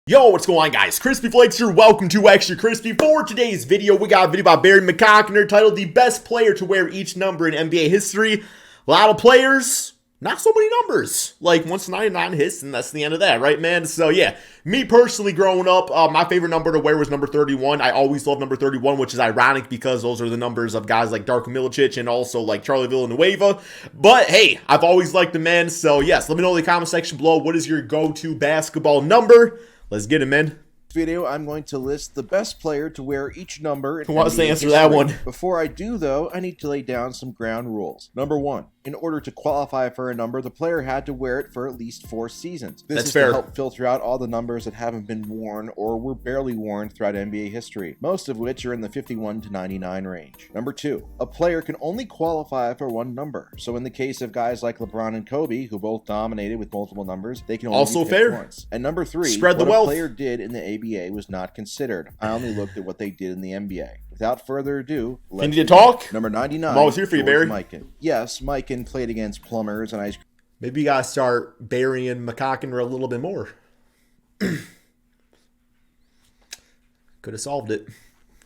Yo, what's going on, guys? Crispy Flakes here. Welcome to Extra Crispy. For today's video, we got a video about Barry McCockner titled The Best Player to Wear Each Number in NBA History. A lot of players, not so many numbers. Like, once 99 hits, and that's the end of that, right, man? So, yeah, me personally growing up, my favorite number to wear was number 31. I always loved number 31, which is ironic because those are the numbers of guys like Darko Milicic and also like Charlie Villanueva. But, hey, I've always liked the men. So, yes, let me know in the comment section below, what is your go-to basketball number? Let's get him in. Video, I'm going to list the best player to wear each number. Who wants to answer that one? Before I do, though, I need to lay down some ground rules. Number one, in order to qualify for a number, the player had to wear it for at least 4 seasons. This is fair. To help filter out all the numbers that haven't been worn or were barely worn throughout NBA history, most of which are in the 51 to 99 range. Number two, a player can only qualify for one number. So in the case of guys like LeBron and Kobe, who both dominated with multiple numbers, they can only also be fair once. And number three, spread the what wealth. A player did in the ABA was not considered. I only looked at what they did in the NBA. Without further ado, let's need to talk. Number 99. I'm always here for you, Barry. Mikan. Yes, Mikan played against plumbers and ice. Maybe you gotta start burying McCockner a little bit more. Could have solved it.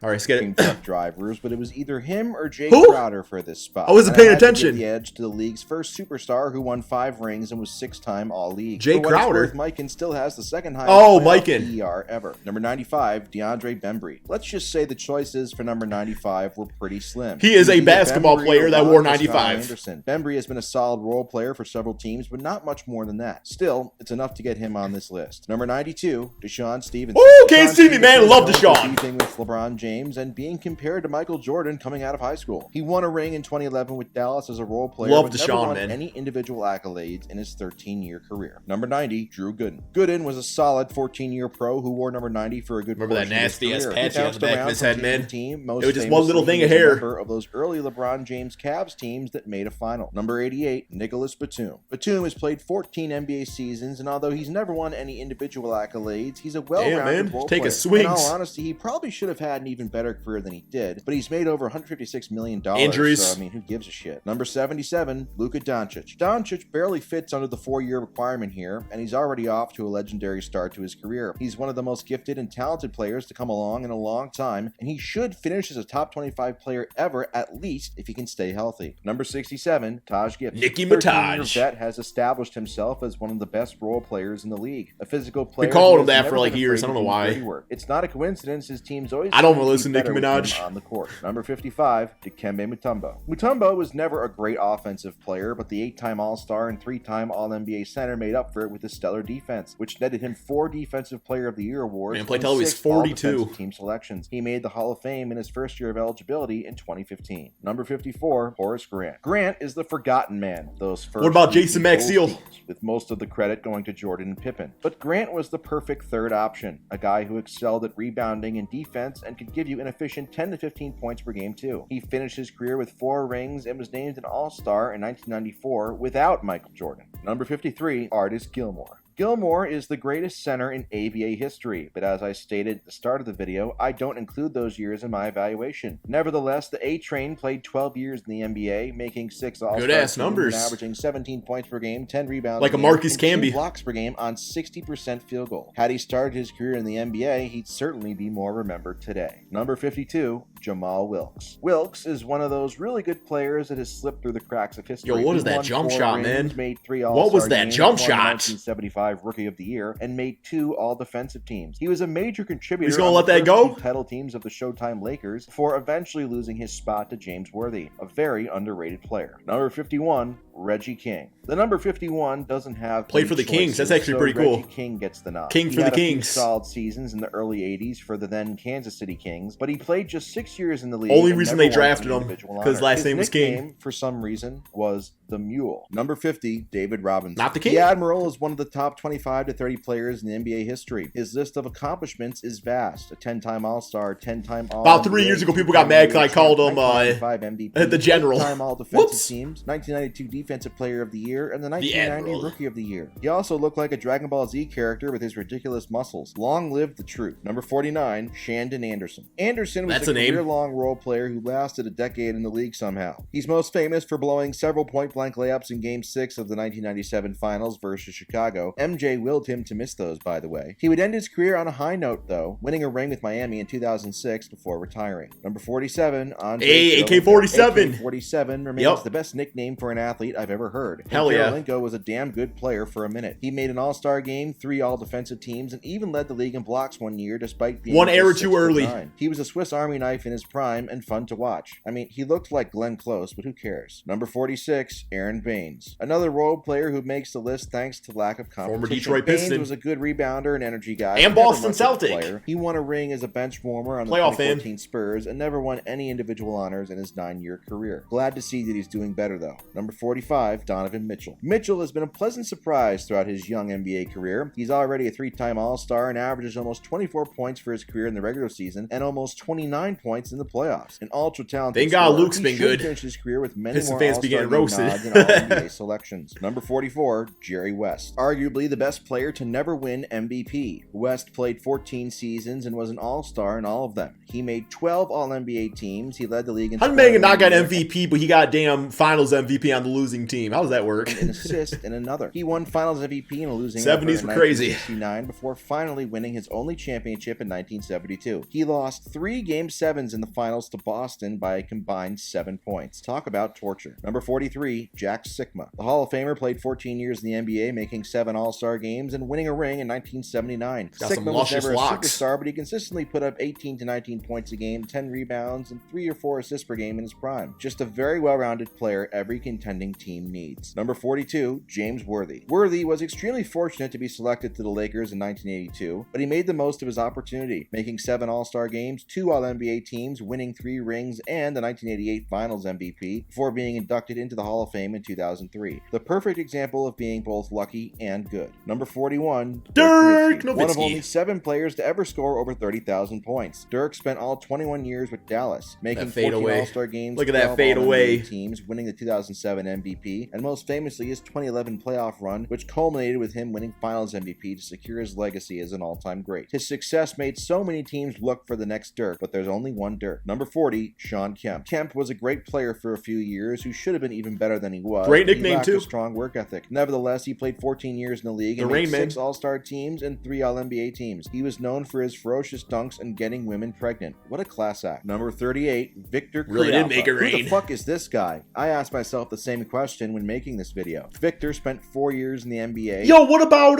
All right, let's get it. Truck drivers, but it was either him or Jay Who? Crowder for this spot. I wasn't paying attention. The edge to the league's first superstar, who won 5 rings and was 6-time All-League. Jay Crowder. Mikan still has the second highest Mikan PER ever. Number 95, DeAndre BEMBRY. Let's just say the choices for number 95 were pretty slim. He is a basketball player that wore 95. BEMBRY has been a solid role player for several teams, but not much more than that. Still, it's enough to get him on this list. Number 92, DeShawn Stevenson. Oh, can't see me, man. Love DeShawn. With LeBron James and being compared to Michael Jordan coming out of high school. He won a ring in 2011 with Dallas as a role player, Love but DeShawn, never won man. any individual accolades in his 13-year career. Number 90, Drew Gooden. Gooden was a solid 14-year pro who wore number 90 for a good Remember that nasty-ass patchy on the back of his head, man? Team, it was just one little thing of hair. Of those early LeBron James Cavs teams that made a final. Number 88, NICOLAS BATUM. BATUM has played 14 NBA seasons, and although he's never won any individual accolades, he's a well-rounded role player. Take a swing. In all honesty, he probably should have had an even better career than he did, but he's made over $156 million. Injuries. So, I mean, who gives a shit? Number 77, LUKA Doncic. Doncic barely fits under the 4-year requirement here, and he's already off to a legendary start to his career. He's one of the most gifted and talented players to come along in a long time, and he should finish as a top 25 player ever, at least if he can stay healthy. Number 67, Taj Gibson. Nicki Minaj. Minaj. Vet has established himself as one of the best role players in the league. A physical player. We called him that for like years. I don't know why. It's not a coincidence his team's always. I don't want to listen to Nicki Minaj. On the court. Number 55, DIKEMBE MUTOMBO. MUTOMBO was never a great offensive player, but the 8-time All-Star and 3-time All-NBA center made up for it with his stellar defense, which netted him 4 Defensive Player of the Year awards and played till he was 42. Team selections. He made the Hall of Fame in his first year of eligibility in 2015. Number 54, Horace Grant. Grant is the forgotten man. Those first. What about Jason Maxiell? With most of the credit going to Jordan and Pippen. But Grant was the perfect third option, a guy who excelled at rebounding and defense and could give you an efficient 10 to 15 points per game too. He finished his career with 4 rings and was named an All-Star in 1994 without Michael Jordan. Number 53, ARTIS GILMORE. Gilmore is the greatest center in ABA history, but as I stated at the start of the video, I don't include those years in my evaluation. Nevertheless, the A-Train played 12 years in the NBA, making 6 All-Star good-ass numbers, and averaging 17 points per game, 10 rebounds like a Marcus Camby, 2 blocks per game on 60% field goal. Had he started his career in the NBA, he'd certainly be more remembered today. Number 52, Jamal Wilkes. Wilkes is one of those really good players that has slipped through the cracks of history. Yo, what is that jump shot, man? Made 3 All-Star what was that games, jump shot? 1975 Rookie of the Year, and made 2 All-Defensive teams. He was a major contributor. He's gonna let that go? Title teams of the Showtime Lakers before eventually losing his spot to James Worthy, a very underrated player. Number 51, Reggie King. The number 51 doesn't have played for the Kings. That's actually pretty cool. Reggie King gets the nod. King for the Kings. Solid seasons in the early 80s for the then Kansas City Kings, but he played just 6 years in the league. Only reason they drafted him because last name was King. For some reason, was the Mule. Number 50, David Robinson. Not the King. The Admiral is one of the top 25 to 30 players in the NBA history. His list of accomplishments is vast. A 10-time All-Star, 10-time All-NBA. About 3 years ago, people got mad because I called him MVP, the General. 10-time All-Defensive teams, 1992 Defensive Player of the Year, and the 1990 Rookie of the Year. He also looked like a Dragon Ball Z character with his ridiculous muscles. Long live the truth. Number 49, Shandon Anderson. Anderson was That's a name. career-long role player who lasted a decade in the league somehow. He's most famous for blowing several point-blank layups in Game 6 of the 1997 Finals versus Chicago. MJ willed him to miss those, by the way. He would end his career on a high note, though, winning a ring with Miami in 2006 before retiring. Number 47, Andre. Hey, AK-47. AK-47 remains the best nickname for an athlete I've ever heard. Hell yeah. Linko was a damn good player for a minute. He made an all-star game, 3 all-defensive teams, and even led the league in blocks one year despite being one error too early. He was a Swiss Army knife in his prime and fun to watch. I mean, he looked like Glenn Close, but who cares? Number 46, Aaron Baines. Another role player who makes the list thanks to lack of competition. Former Detroit Piston. Baines was a good rebounder and energy guy. And Boston Celtic. Player. He won a ring as a bench warmer on the 2014 Spurs and never won any individual honors in his 9-year career. Glad to see that he's doing better, though. Number 45, Donovan Mitchell. Mitchell has been a pleasant surprise throughout his young NBA career. He's already a 3-time All-Star and averages almost 24 points for his career in the regular season and almost 29 points in the playoffs. An ultra-talented Thank God Luke's been good. Finished his career with many Pistons more fans All-Star began game roasted. nods and All-NBA selections. Number 44, Jerry West. Arguably the best player to never win MVP. West played 14 seasons and was an All-Star in all of them. He made 12 All-NBA teams. He led the league in... How did Megan not got MVP, but he got damn Finals MVP on the losing team? How does that work? An assist in another. He won Finals MVP in a losing 70s were crazy. 1969 before finally winning his only championship in 1972. He lost 3 Game 7s in the Finals to Boston by a combined 7 points. Talk about torture. Number 43, Jack Sikma. The Hall of Famer played 14 years in the NBA, making 7 All-Star games and winning a ring in 1979. Sikma was never a superstar, but he consistently put up 18 to 19 points a game, 10 rebounds, and 3 or 4 assists per game in his prime. Just a very well-rounded player every contending team needs. Number 42, James Worthy. Worthy was extremely fortunate to be selected to the Lakers in 1982, but he made the most of his opportunity, making 7 All-Star games, 2 All-NBA teams, winning 3 rings, and the 1988 Finals MVP before being inducted into the Hall of Fame in 2003. The perfect example of being both lucky and good. Number 41, Dirk Nowitzki. One of only 7 players to ever score over 30,000 points. Dirk spent all 21 years with Dallas, making 14 All-Star games, look at that fade away, teams, winning the 2007 MVP, and most famously his 2011 playoff run, which culminated with him winning Finals MVP to secure his legacy as an all-time great. His success made so many teams look for the next Dirk, but there's only one Dirk. Number 40, Shawn Kemp. Kemp was a great player for a few years who should have been even better than he was. Great nickname too. A strong work ethic. Nevertheless, he played 14 years in the league and made 6 All-Star teams and 3 All-NBA teams. He was known for his ferocious dunks and getting women pregnant. What a class act. Number 38, Victor Krialpa. Really did make it rain. Who the fuck is this guy? I asked myself the same question when making this video. Victor spent 4 years in the NBA. Yo, what about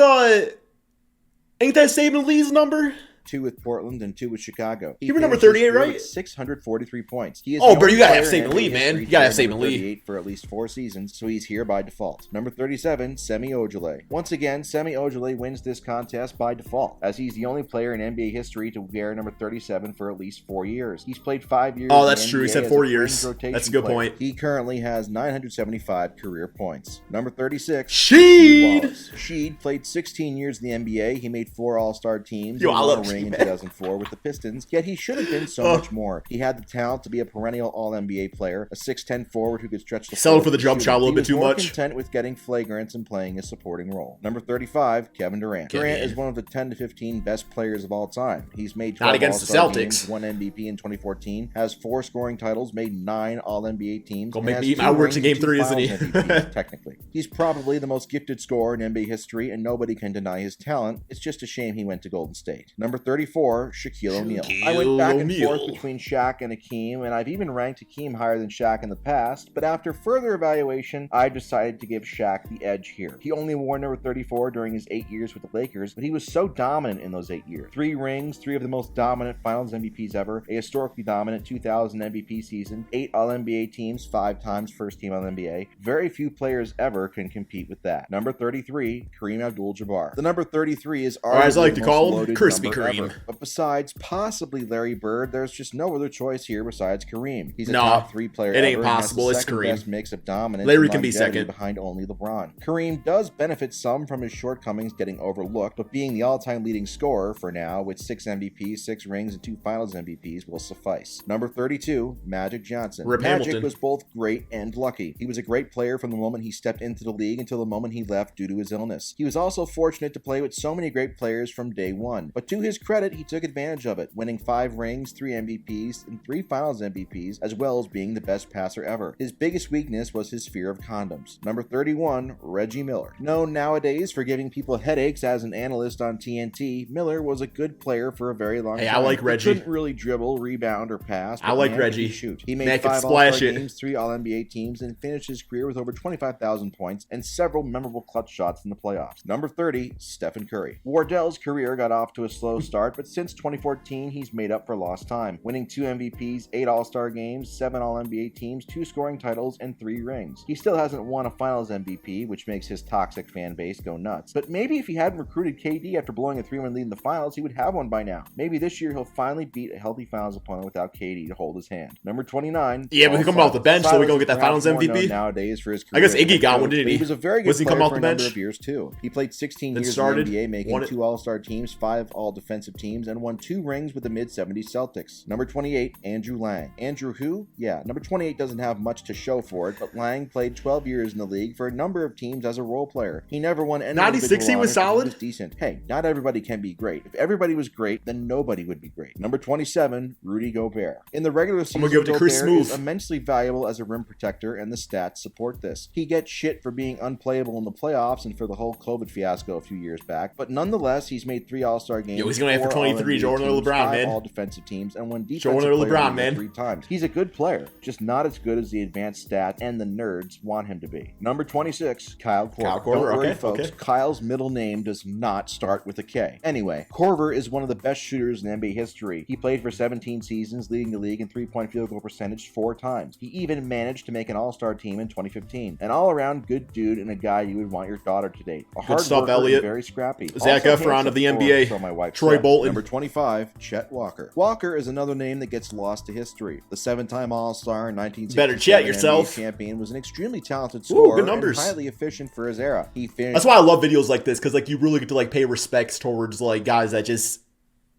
ain't that Saban Lee's number? 2 with Portland and 2 with Chicago. You were number 38, right? 643 points. He is bro, you gotta have Saban Lee, man. You gotta have Saban Lee. 38 for at least 4 seasons, so he's here by default. Number 37, Semi Ojeleye. Once again, Semi Ojeleye wins this contest by default, as he's the only player in NBA history to wear number 37 for at least 4 years. He's played 5 years. Oh, that's true. He said 4 years. That's a good point. He currently has 975 career points. Number 36, Sheed. Sheed played 16 years in the NBA. He made 4 All-Star teams. Yo, I love a ring Sheed, in 2004 with the Pistons, yet he should have been so much more. He had the talent to be a perennial All-NBA player, a 6'10 forward who could stretch the floor. Settled for the jump shot a little bit too much. He was content with getting flagrants and playing a supporting role. Number 35, Kevin Durant. Durant is one of the 10 to 15 best players of all time. He's made 12 Not against the Celtics. Games, 1 MVP in 2014, has 4 scoring titles, made 9 All-NBA teams. Gonna make me eat my words in Game 3, isn't he? Technically. He's probably the most gifted scorer in NBA history, and nobody can deny his talent. It's just a shame he went to Golden State. Number 34, Shaquille O'Neal. I went back and forth between Shaq and Hakeem, and I've even ranked Hakeem higher than Shaq in the past, but after further evaluation, I decided to give Shaq the edge here. He only wore number 34 during his 8 years with the Lakers, but he was so dominant in those 8 years. 3 rings, 3 of the most dominant Finals MVPs ever, a historically dominant 2000 MVP season, 8 All-NBA teams, 5 times first team All-NBA. Very few players ever can compete with that. Number 33, Kareem Abdul-Jabbar. The number 33 is or as I like to call him, Crispy Kareem. Ever. But besides possibly Larry Bird, there's just no other choice here besides Kareem. He's a top 3 player. It ain't possible. It's Kareem. Best mix of dominance. Larry can be second behind only LeBron. Kareem does benefit some from his shortcomings getting overlooked, but being the all-time leading scorer for now with 6 MVPs, 6 rings, and 2 Finals MVPs will suffice. Number 32, Magic Johnson. Rip Magic Hamilton was both great and lucky. He was a great player from the moment he stepped into the league until the moment he left due to his illness. He was also fortunate to play with so many great players from day one, but to his credit, he took advantage of it, winning 5 rings, 3 MVPs, and 3 Finals MVPs, as well as being the best passer ever. His biggest weakness was his fear of condoms. Number 31, Reggie Miller. Known nowadays for giving people headaches as an analyst on TNT, Miller was a good player for a very long time. I like Reggie. He couldn't really dribble, rebound, or pass. I like man, Reggie. He shoot. He made 5 All-Star games, 3 All-NBA teams, and finished his career with over 25,000 points and several memorable clutch shots in the playoffs. Number 30, Stephen Curry. Wardell's career got off to a slow start, but since 2014, he's made up for lost time, winning 2 MVPs, 8 All-Star games, 7 All-NBA teams, 2 scoring titles, and 3 rings. He still hasn't won a Finals MVP, which makes his toxic fan base go nuts. But maybe if he hadn't recruited KD after blowing a 3-1 lead in the Finals, he would have one by now. Maybe this year he'll finally beat a healthy Finals opponent without KD to hold his hand. Number 29. Yeah, but he come off the bench, so we gonna get that Finals MVP nowadays for his career. I guess Iggy got one, didn't he? He was a very good player come off for the a bench? number of years too. He played 16 Then years started, in the NBA, making won it. 2 All-Star teams, 5 All-Defensive teams, and won 2 rings with the mid-70s Celtics. Number 28, Andrew Lang. Andrew who? Yeah, number 28 doesn't have much to show for it, but Lang played 12 years in the league for a number of teams as a role player. He never won any 96, he was individual honors, but solid? He was decent. Hey, not everybody can be great. If everybody was great, then nobody would be great. Number 27, Rudy Gobert. In the regular season, gonna give it to Chris Gobert is Smooth. immensely valuable as a rim protector, and the stats support this. He gets shit for being unplayable in the playoffs and for the whole COVID fiasco a few years back, but nonetheless, he's made 3 All-Star games. Yo, he's gonna have for 4 23, All-NBA Jordan or teams, LeBron, 5 man. All-Defensive teams, and 1 defensive Jordan or player LeBron, of the year man. 3 times. He's a good player, just not as good as the advanced stats and the nerds want him to be. Number 26, Kyle Korver. Kyle Korver, Don't worry, okay, folks. okay. Kyle's middle name does not start with a K. Anyway, Korver is one of the best shooters in NBA history. He played for 17 seasons, leading the league in 3-point field goal percentage 4 times. He even managed to make an All-Star team in 2015. An all-around good dude and a guy you would want your daughter to date. A hard stuff, worker Elliot. and very scrappy. Zach Also Efron handsome of the for- NBA. so my wife Troy said. Bolton. Number 25, Chet Walker. Walker is another name that gets lost to history. The 7-time All-Star and 1967 Better chat yourself. NBA champion was an extremely talented Ooh, scorer good numbers. and highly efficient for his era. He finished That's why I love videos like this, because like you really get to like pay respects towards like guys that just,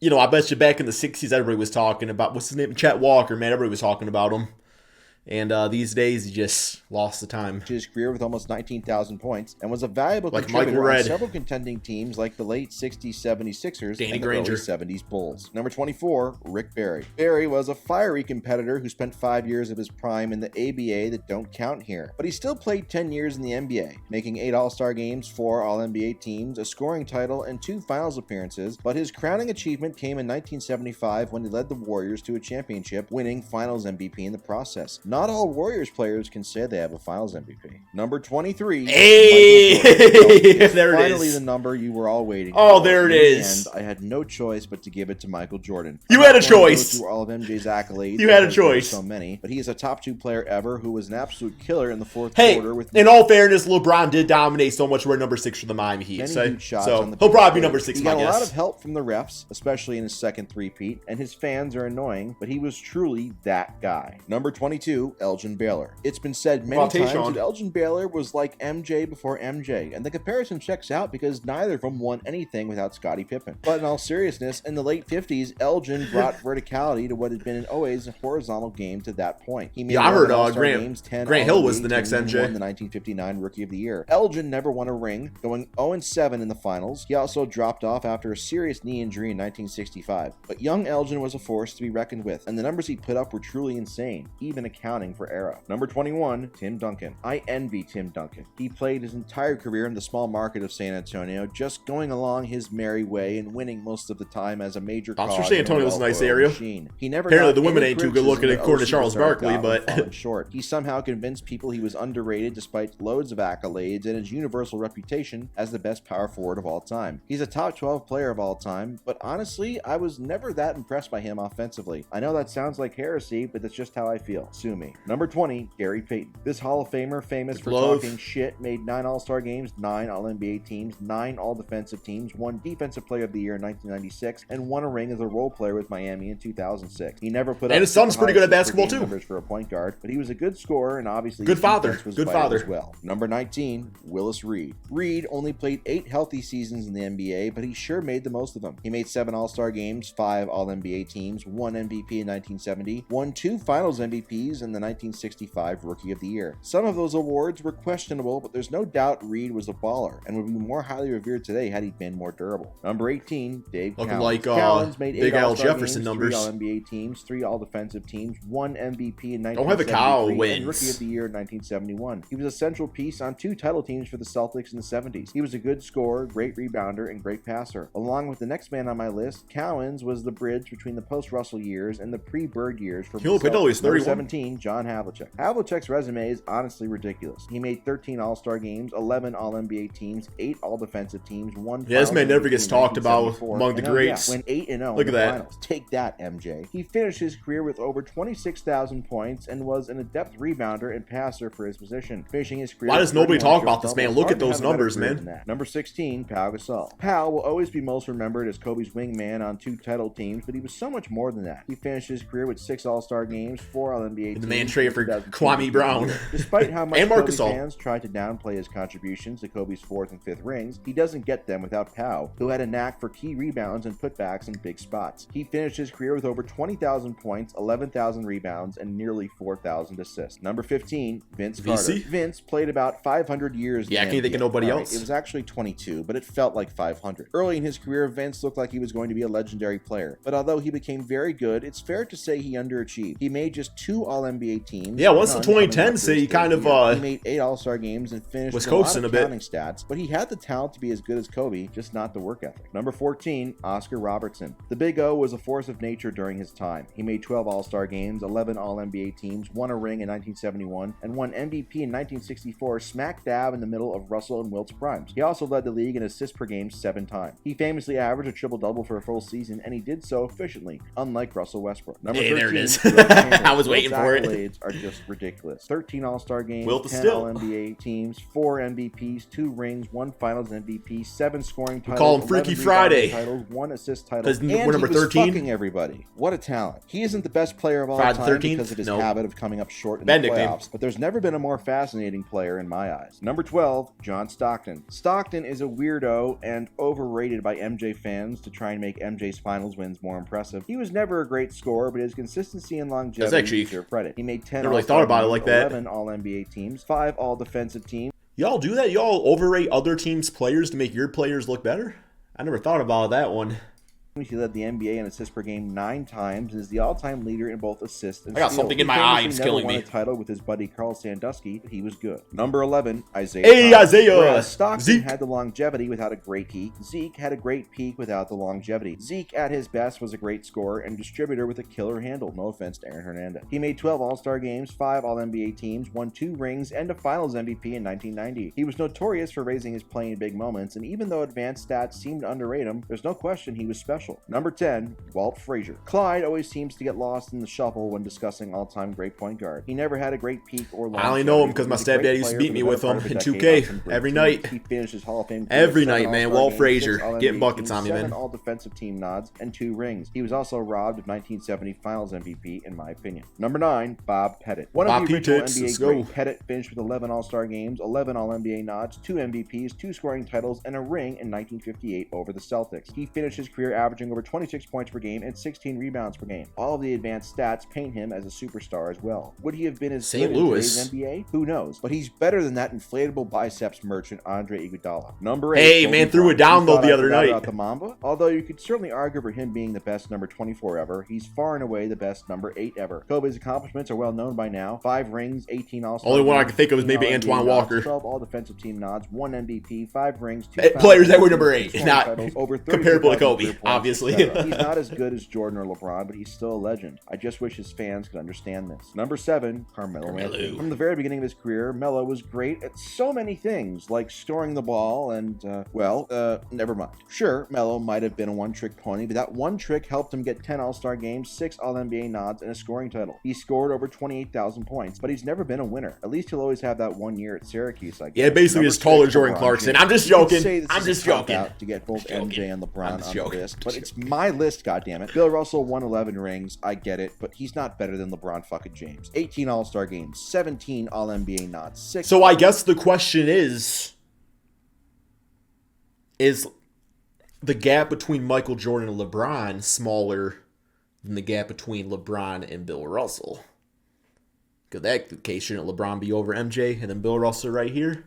you know, I bet you back in the 60s everybody was talking about, what's his name, Chet Walker, man, everybody was talking about him. And these days, he just lost the time. his career with almost 19,000 points and was a valuable Like contributor Michael on Redd. several contending teams like the late 60s 76ers Danny and the Granger. early 70s Bulls. Number 24, Rick Barry. Barry was a fiery competitor who spent 5 years of his prime in the ABA that don't count here, but he still played 10 years in the NBA, making 8 All-Star games, 4 All-NBA teams, a scoring title, and 2 finals appearances, but his crowning achievement came in 1975 when he led the Warriors to a championship, winning finals MVP in the process. Not all Warriors players can say they have a finals MVP. Number 23. Hey! Michael Jordan. So, There it finally is. the number you were all waiting Oh, for. there it In the is. end, I had no choice but to give it to Michael Jordan. You I'm had not a going to go choice. through all of MJ's accolades. You had a because there were choice. So many, but he is a top 2 player ever who was an absolute killer in the fourth Hey, quarter with in all fairness, LeBron did dominate so much. We're number 6 for the Miami Heat. many So, huge shots on the he'll probably be pitch. number 6, He my got a lot of guess. help from the refs, especially in his second three-peat, and his fans are annoying, but he was truly that guy. Number 22, Elgin Baylor. It's been said many Well, times Tayshaun. that Elgin Baylor was like MJ before MJ, and the comparison checks out because neither of them won anything without Scottie Pippen. But in all seriousness, in the late 50s, Elgin brought verticality to what had been always a horizontal game to that point. He made Yeah, I heard 11 All-Star Grant games, 10 Hill was All-NBA the next teams, and MJ. won the 1959 Rookie of the Year. Elgin never won a ring, going 0-7 in the finals. He also dropped off after a serious knee injury in 1965. But young Elgin was a force to be reckoned with, and the numbers he put up were truly insane, even accounting for era. Number 21, Tim Duncan. I envy Tim Duncan. He played his entire career in the small market of San Antonio, just going along his merry way and winning most of the time as a major I'm cog sure San in Antonio's a nice well-oiled area. machine. He never Apparently got the women any ain't too good looking criticism, according to but Charles OC Barkley, got but- falling short. He somehow convinced people he was underrated despite loads of accolades and his universal reputation as the best power forward of all time. He's a top 12 player of all time, but honestly, I was never that impressed by him offensively. I know that sounds like heresy, but that's just how I feel. Sue me. Number 20, Gary Payton. This Hall of Famer, famous for Glove. talking shit, made 9 All-Star games, 9 All-NBA teams, 9 All-Defensive teams, 1 Defensive Player of the Year in 1996, and won a ring as a role player with Miami in 2006. He never put up And his son's super pretty good high at basketball, per game too. numbers for a point guard, but he was a good scorer and obviously Good his father. defense was Good vital father. as well. Number 19, Willis Reed. Reed only played 8 healthy seasons in the NBA, but he sure made the most of them. He made 7 All-Star games, 5 All-NBA teams, 1 MVP in 1970, won 2 Finals MVPs, and the 1965 Rookie of the Year. Some of those awards were questionable, but there's no doubt Reed was a baller and would be more highly revered today had he been more durable. Number 18, Dave looking Cowens. like Cowens made 8 Big Al All-Star Jefferson games, numbers. 3 All-NBA teams, 3 All-Defensive teams, 1 MVP in Don't have a cow 1973, wins. and Rookie of the Year in 1971. He was a central piece on 2 title teams for the Celtics in the 70s. He was a good scorer, great rebounder, and great passer. Along with the next man on my list, Cowens was the bridge between the post-Russell years and the pre-Bird years for He'll put always Number 31. 17, John Havlicek. Havlicek's resume is honestly ridiculous. He made 13 All-Star games, 11 All-NBA teams, 8 All-Defensive teams, 1 Yeah, this man never gets talked about 1974, among the and greats. went 8-0 Look in at the that. finals. Take that, MJ. He finished his career with over 26,000 points and was an adept rebounder and passer for his position, finishing his career. Why with does nobody 31 talk about this man? triple-doubles. Look Hard at to those have a better numbers, career man. than that. Number 16, Pau Gasol. Pau will always be most remembered as Kobe's wingman on 2 title teams, but he was so much more than that. He finished his career with 6 All-Star games, 4 All-NBA teams. The man traded for 2002 Kwame Brown. Despite how much And Kobe Marc Gasol. fans tried to downplay his contributions to Kobe's 4th and 5th rings, he doesn't get them without Pau, who had a knack for key rebounds and putbacks in big spots. He finished his career with over 20,000 points, 11,000 rebounds, and nearly 4,000 assists. Number 15, Vince Carter. VC? Vince played about 500 years in Yeah, I the can't think of NBA. nobody All right, else. It was actually 22, but it felt like 500. Early in his career, Vince looked like he was going to be a legendary player, but although he became very good, it's fair to say he underachieved. He made just 2 All-NBA teams. Yeah, once the none coming 2010s, after his he kind third of, year. He made 8 All-Star games and finished was with a lot coasting of a bit. counting stats, but he had the talent to be as good as Kobe, just not the work ethic. Number 14, Oscar Robertson. The Big O was a force of nature during his time. He made 12 All-Star games, 11 All-NBA teams, won a ring in 1971, and won MVP in 1964, smack dab in the middle of Russell and Wilt's primes. He also led the league in assists per game 7 times. He famously averaged a triple-double for a full season, and he did so efficiently, unlike Russell Westbrook. Number Hey, 13, there it is. Wilt Chamberlain. I was waiting Wilt's for it. accolades are just ridiculous. 13 All-Star games, Wilt is 10 still. All-NBA teams, 4 MVPs, 2 rings, 1 Finals MVP, 7 scoring titles, call him Freaky 11 Friday. rebounding titles, 1 assist title, 'Cause and we're number he was 13? fucking everybody. What a talent. He isn't the best player of all Friday the time 13th? because of his Nope. habit of coming up short in Bad the nickname. playoffs, but there's never been a more fascinating player in my eyes. Number 12, John Stockton. Stockton is a weirdo and overrated by MJ fans to try and make MJ's finals wins more impressive. He was never a great scorer, but his consistency and longevity That's actually- deserve credit. He made 10 Never really All-Star thought about it games, like that. 11 All-NBA teams, 5 All-Defensive teams, Y'all do that? Y'all overrate other teams' players to make your players look better? I never thought about that one. He led the NBA in assists per game 9 times and is the all-time leader in both assists and I got steals. something in He my eye, it's famously killing never me. won a title with his buddy Carl Sandusky, but he was good. Number 11, Isaiah Hey, Thomas. Isaiah! Whereas Stockton Zeke! had the longevity without a great peak, Zeke had a great peak without the longevity. Zeke, at his best, was a great scorer and distributor with a killer handle. No offense to Aaron Hernandez. He made 12 All-Star games, 5 All-NBA teams, won 2 rings, and a Finals MVP in 1990. He was notorious for raising his play in big moments, and even though advanced stats seemed to underrate him, there's no question he was special. Number 10, Walt Frazier. Clyde always seems to get lost in the shuffle when discussing all-time great point guard. He never had a great peak or longevity. I only know him because my He was a great stepdad used to player beat for me the with better him part in of a 2K decade on some great every teams. night. He finished his Hall of Fame career Every with 7 night, man. All-Star Walt games, Frazier. 6 All-NBA Getting buckets teams, on me, 7 man. all-defensive team nods, and 2 rings. He was also robbed of 1970 Finals MVP, in my opinion. Number 9, Bob Pettit. One Bob of the original Pettit, NBA let's great, go. Pettit finished with 11 All-Star games, 11 All-NBA nods, 2 MVPs, 2 scoring titles, and a ring in 1958 over the Celtics. He finished his career averaging over 26 points per game and 16 rebounds per game. All of the advanced stats paint him as a superstar as well. Would he have been as St. good in Louis. today's NBA? Who knows? But he's better than that inflatable biceps merchant Andre Iguodala. Number 8. Hey, Kobe man, threw Bryant. it down, You though, thought the I other forgot night. about the Mamba? Although you could certainly argue for him being the best number 24 ever, he's far and away the best number 8 ever. Kobe's accomplishments are well known by now. 5 rings, 18 All-Star Only one I games, could think of is 15 maybe All-NBA Antoine nods, Walker. 12 All-Defensive Team nods, 1 MVP, 5 rings, 2 Players that were Finals number MVPs, 8, 20 not titles, over comparable to 32,000 Kobe, career points, obviously. etc. He's not as good as Jordan or LeBron, but he's still a legend. I just wish his fans could understand this. Number 7, Carmelo Anthony. From the very beginning of his career, Melo was great at so many things, like storing the ball and, never mind. Sure, Melo might have been a one-trick pony, but that one trick helped him get 10 All-Star games, 6 All-NBA nods, and a scoring title. He scored over 28,000 points, but he's never been a winner. At least he'll always have that 1 year at Syracuse, I guess. Yeah, basically Number just taller 6, Jordan LeBron Clarkson. James. I'm just You could joking. say this I'm is just a cop joking. out to get both Just MJ joking. and LeBron I'm on just the joking. list, Just but it's joking. my list, goddammit. Bill Russell won 11 rings, I get it, but he's not better than LeBron fucking James. 18 All-Star games, 17 All-NBA nods, 6... So I guess the question is the gap between Michael Jordan and LeBron smaller than the gap between LeBron and Bill Russell? Good that case, shouldn't LeBron be over MJ and then Bill Russell right here?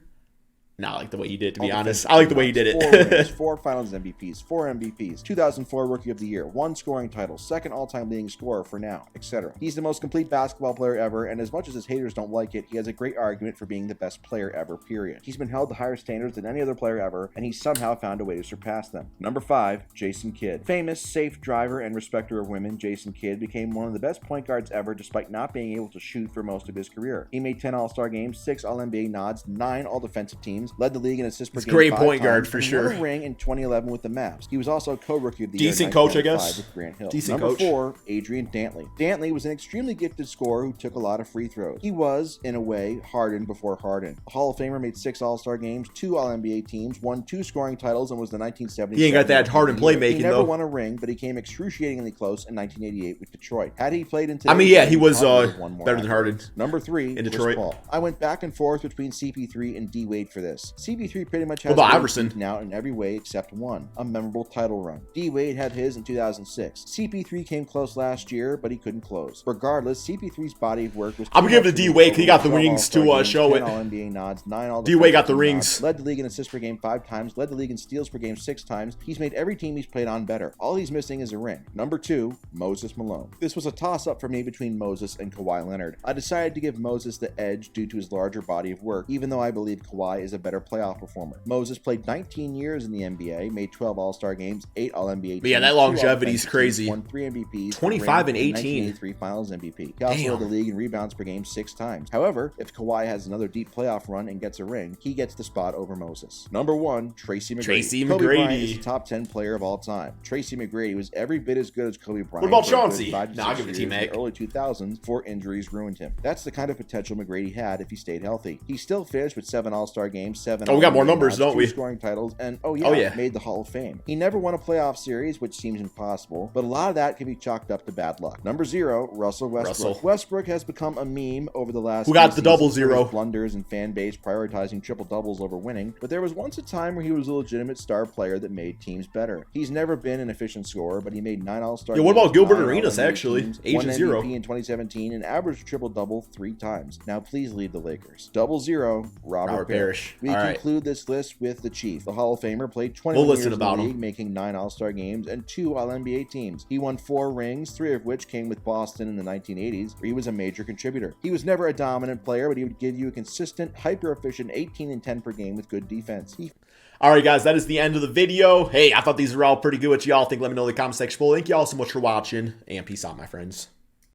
Not like the way you did it, to be honest. I like the way you did it. 4 rings, 4 Finals MVPs, 4 MVPs, 2004 Rookie of the Year, 1 scoring title, 2nd all-time leading scorer for now, etc. He's the most complete basketball player ever, and as much as his haters don't like it, he has a great argument for being the best player ever, period. He's been held to higher standards than any other player ever, and he's somehow found a way to surpass them. Number 5, Jason Kidd. Famous, safe driver and respecter of women, Jason Kidd became one of the best point guards ever despite not being able to shoot for most of his career. He made 10 All-Star games, 6 All-NBA nods, 9 All-Defensive teams, led the league in assists per game. Great point guard for sure. Won a ring in 2011 with the Mavs. He was also co-rookie of the Decent year. Coach, I guess. With Grant Hill. Decent Number coach. 4, Adrian Dantley. Dantley was an extremely gifted scorer who took a lot of free throws. He was, in a way, Harden before Harden. A Hall of Famer, made 6 All-Star games, 2 All-NBA teams, won 2 scoring titles, and was the 1970s. He ain't got that Harden playmaking, He never though. won a ring, but he came excruciatingly close in 1988 with Detroit. Had he played in I mean, yeah, he was better than Harden. Number 3, in Detroit. Paul. I went back and forth between CP3 and D Wade for this. CP3 pretty much has What about Iverson? out in every way except one, a memorable title run. D Wade had his in 2006. CP3 came close last year, but he couldn't close. Regardless, CP3's body of work was. I'm gonna give it to D Wade because he got the rings to show it. All-NBA nods, 9 all. D Wade got the rings. Led the league in assists per game 5 times. Led the league in steals per game 6 times. He's made every team he's played on better. All he's missing is a ring. Number 2, Moses Malone. This was a toss-up for me between Moses and Kawhi Leonard. I decided to give Moses the edge due to his larger body of work, even though I believe Kawhi is a better playoff performer. Moses played 19 years in the NBA, made 12 All-Star games, 8 All-NBA teams. But yeah, that longevity is crazy. Won 3 MVPs. 25 and 18. 1983 Finals MVP. He also led the league in rebounds per game 6 times. However, if Kawhi has another deep playoff run and gets a ring, he gets the spot over Moses. Number 1, Tracy McGrady. Tracy Kobe Bryant McGrady. is the top 10 player of all time. Tracy McGrady was every bit as good as Kobe Bryant. What about for a Chauncey? good 5 to Nah, I'll 6 give it to years T-Mac. in the early 2000s before injuries ruined him. That's the kind of potential McGrady had if he stayed healthy. He still finished with 7 All-Star games, 7 Oh, we got more All-NBA numbers, nods, don't 2 we? scoring titles, and made the Hall of Fame. He never won a playoff series, which seems impossible, but a lot of that can be chalked up to bad luck. Number 0, Russell Westbrook. Westbrook has become a meme over the last Who got the few double seasons for zero? his blunders and fan base prioritizing triple doubles over winning, but there was once a time where he was a legitimate star player that made teams better. He's never been an efficient scorer, but he made 9 All-Star games. Yeah, what about Gilbert 9 Arenas, All-NBA actually? teams, Agent 1 zero. MVP in 2017 and averaged triple-double 3 times. Now please leave the Lakers. Double 0, Robert Parrish. We All right. conclude this list with the Chief. The Hall of Famer played 21 We'll years listen in the about him. league, making 9 All-Star games and 2 All-NBA teams. He won 4 rings, 3 of which came with Boston in the 1980s, where he was a major contributor. He was never a dominant player, but he would give you a consistent, hyper-efficient 18 and 10 per game with good defense. All right, guys, that is the end of the video. Hey, I thought these were all pretty good. What y'all think? Let me know in the comment section below. Thank you all so much for watching, and peace out, my friends.